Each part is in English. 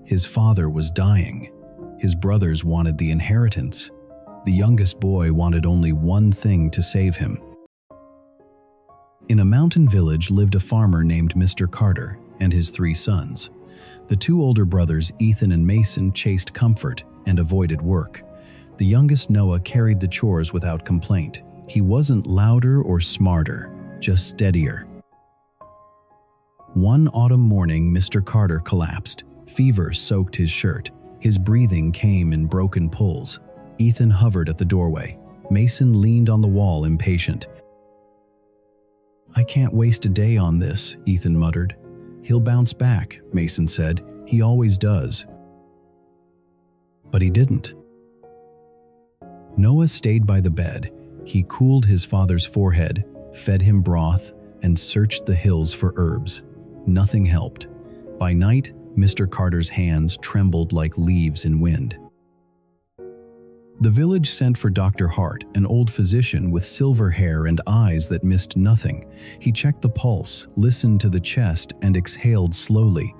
His father was dying. His brothers wanted the inheritance. The youngest boy wanted only one thing to save him. In a mountain village lived a farmer named Mr. Carter and his 3 sons. The 2 older brothers, Ethan and Mason, chased comfort and avoided work. The youngest, Noah, carried the chores without complaint. He wasn't louder or smarter, just steadier. One autumn morning, Mr. Carter collapsed. Fever soaked his shirt. His breathing came in broken pulls. Ethan hovered at the doorway. Mason leaned on the wall, impatient. "I can't waste a day on this," Ethan muttered. "He'll bounce back," Mason said. "He always does." But he didn't. Noah stayed by the bed. He cooled his father's forehead, fed him broth, and searched the hills for herbs. Nothing helped. By night, Mr. Carter's hands trembled like leaves in wind. The village sent for Dr. Hart, an old physician with silver hair and eyes that missed nothing. He checked the pulse, listened to the chest, and exhaled slowly.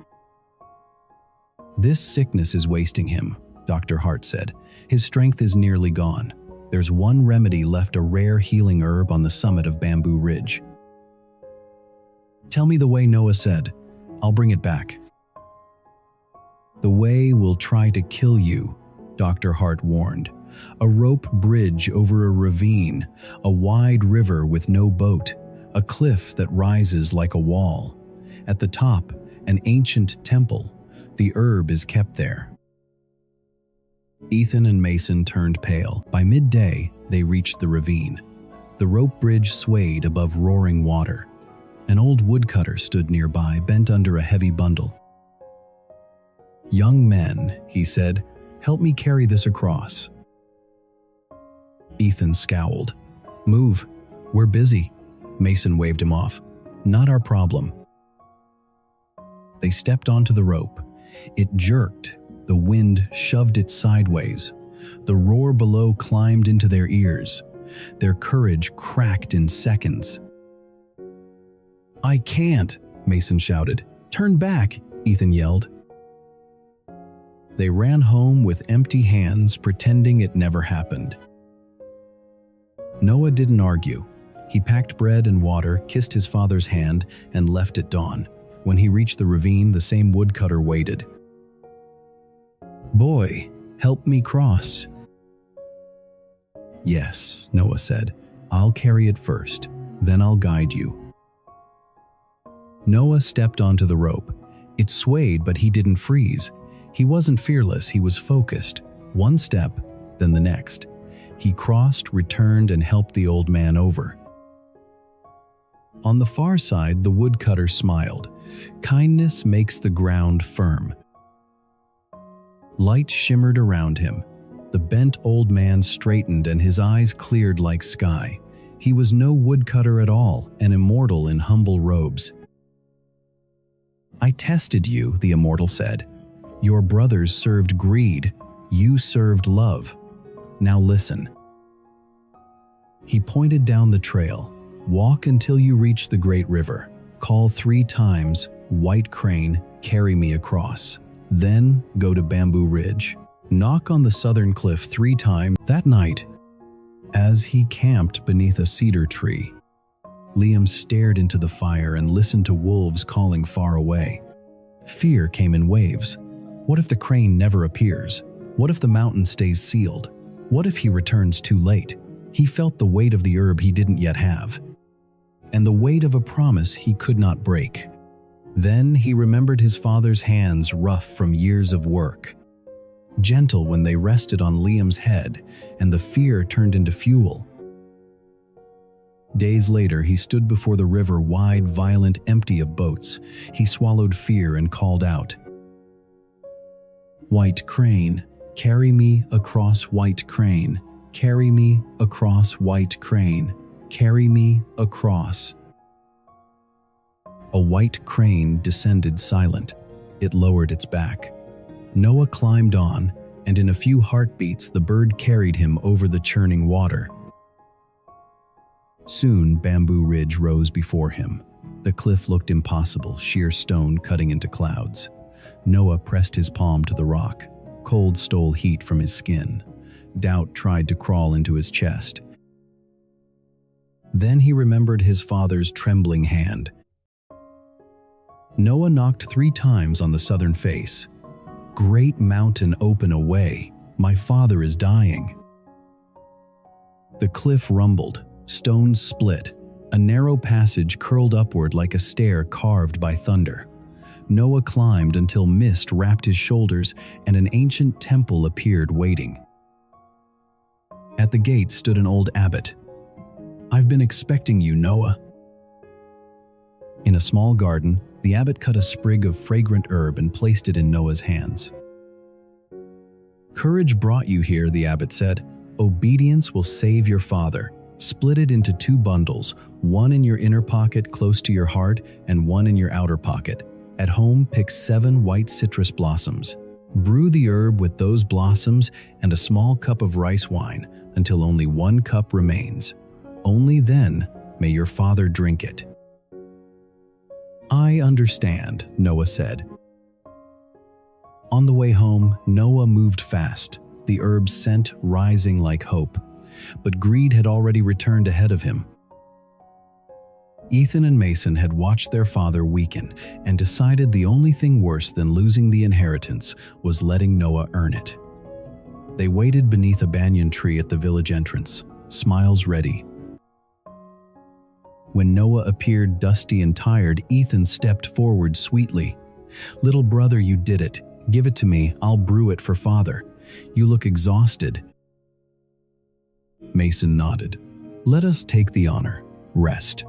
"This sickness is wasting him," Dr. Hart said. "His strength is nearly gone. There's one remedy left, a rare healing herb on the summit of Bamboo Ridge." "Tell me the way," Noah said. "I'll bring it back." "The way will try to kill you," Dr. Hart warned. "A rope bridge over a ravine, a wide river with no boat, a cliff that rises like a wall. At the top, an ancient temple. The herb is kept there." Ethan and Mason turned pale. By midday, they reached the ravine. The rope bridge swayed above roaring water. An old woodcutter stood nearby, bent under a heavy bundle. "Young men," he said, "help me carry this across." Ethan scowled. "Move. We're busy." Mason waved him off. "Not our problem." They stepped onto the rope. It jerked. The wind shoved it sideways. The roar below climbed into their ears. Their courage cracked in seconds. "I can't," Mason shouted. "Turn back," Ethan yelled. They ran home with empty hands, pretending it never happened. Noah didn't argue. He packed bread and water, kissed his father's hand, and left at dawn. When he reached the ravine, the same woodcutter waited. "Boy, help me cross." "Yes," Noah said. "I'll carry it first, then I'll guide you." Noah stepped onto the rope. It swayed, but he didn't freeze. He wasn't fearless, he was focused. One step, then the next. He crossed, returned, and helped the old man over. On the far side, the woodcutter smiled. Kindness makes the ground firm. Light shimmered around him. The bent old man straightened and his eyes cleared like sky. He was no woodcutter at all, an immortal in humble robes. "I tested you," the immortal said. "Your brothers served greed. You served love. Now listen." He pointed down the trail. "Walk until you reach the great river. Call 3 times, 'White Crane, carry me across.' Then go to Bamboo Ridge. Knock on the southern cliff 3 times." That night, as he camped beneath a cedar tree, Liam stared into the fire and listened to wolves calling far away. Fear came in waves. What if the crane never appears? What if the mountain stays sealed? What if he returns too late? He felt the weight of the herb he didn't yet have, and the weight of a promise he could not break. Then he remembered his father's hands, rough from years of work, gentle when they rested on Liam's head, and the fear turned into fuel. Days later, he stood before the river, wide, violent, empty of boats. He swallowed fear and called out, "White Crane, carry me across, White Crane, carry me across, White Crane, carry me across." A white crane descended silent. It lowered its back. Noah climbed on, and in a few heartbeats the bird carried him over the churning water. Soon Bamboo Ridge rose before him. The cliff looked impossible, sheer stone cutting into clouds. Noah pressed his palm to the rock. Cold stole heat from his skin. Doubt tried to crawl into his chest. Then he remembered his father's trembling hand. Noah knocked 3 times on the southern face. "Great mountain, open a way. My father is dying." The cliff rumbled. Stones split. A narrow passage curled upward like a stair carved by thunder. Noah climbed until mist wrapped his shoulders and an ancient temple appeared waiting. At the gate stood an old abbot. "I've been expecting you, Noah." In a small garden, the abbot cut a sprig of fragrant herb and placed it in Noah's hands. "Courage brought you here," the abbot said. "Obedience will save your father. Split it into 2 bundles, one in your inner pocket close to your heart and one in your outer pocket. At home, pick 7 white citrus blossoms. Brew the herb with those blossoms and a small cup of rice wine until only 1 cup remains. Only then may your father drink it." "I understand," Noah said. On the way home, Noah moved fast, the herb's scent rising like hope. But greed had already returned ahead of him. Ethan and Mason had watched their father weaken and decided the only thing worse than losing the inheritance was letting Noah earn it. They waited beneath a banyan tree at the village entrance, smiles ready. When Noah appeared dusty and tired, Ethan stepped forward sweetly. "Little brother, you did it. Give it to me, I'll brew it for father. You look exhausted." Mason nodded. "Let us take the honor. Rest."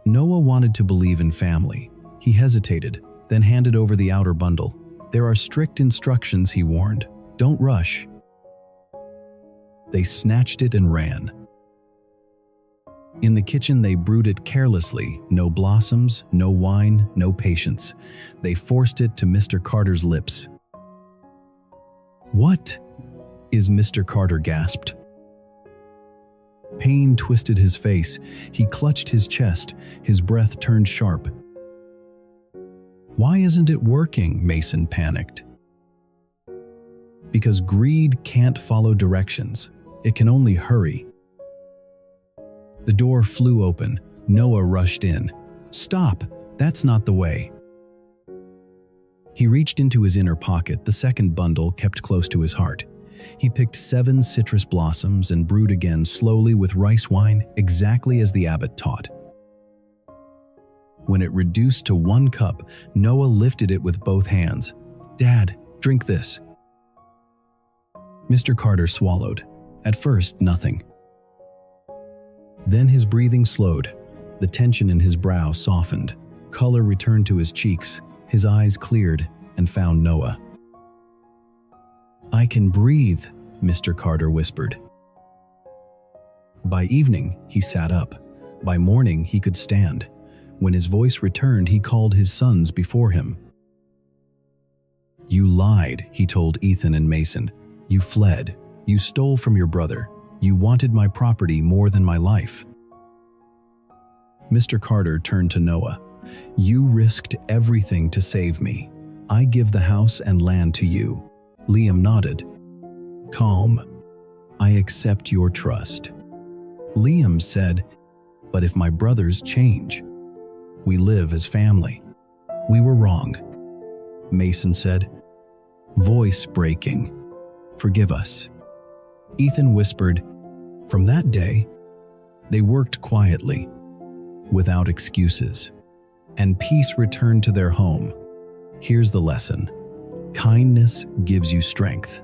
Noah wanted to believe in family. He hesitated, then handed over the outer bundle. "There are strict instructions," he warned. "Don't rush." They snatched it and ran. In the kitchen, they brewed it carelessly. No blossoms, no wine, no patience. They forced it to Mr. Carter's lips. "What is Mr. Carter?" gasped. Pain twisted his face. He clutched his chest. His breath turned sharp. "Why isn't it working?" Mason panicked. "Because greed can't follow directions. It can only hurry." The door flew open. Noah rushed in. "Stop! That's not the way." He reached into his inner pocket, the second bundle kept close to his heart. He picked 7 citrus blossoms and brewed again slowly with rice wine, exactly as the abbot taught. When it reduced to 1 cup, Noah lifted it with both hands. "Dad, drink this." Mr. Carter swallowed. At first, nothing. Then his breathing slowed. The tension in his brow softened. Color returned to his cheeks. His eyes cleared and found Noah. "I can breathe," Mr. Carter whispered. By evening, he sat up. By morning, he could stand. When his voice returned, he called his sons before him. "You lied," he told Ethan and Mason. "You fled. You stole from your brother. You wanted my property more than my life." Mr. Carter turned to Noah. "You risked everything to save me. I give the house and land to you." Liam nodded. "Calm. I accept your trust." Liam said, "But if my brothers change? We live as family. We were wrong." Mason said, voice breaking, "Forgive us." Ethan whispered, "From that day, they worked quietly, without excuses, and peace returned to their home. Here's the lesson. Kindness gives you strength.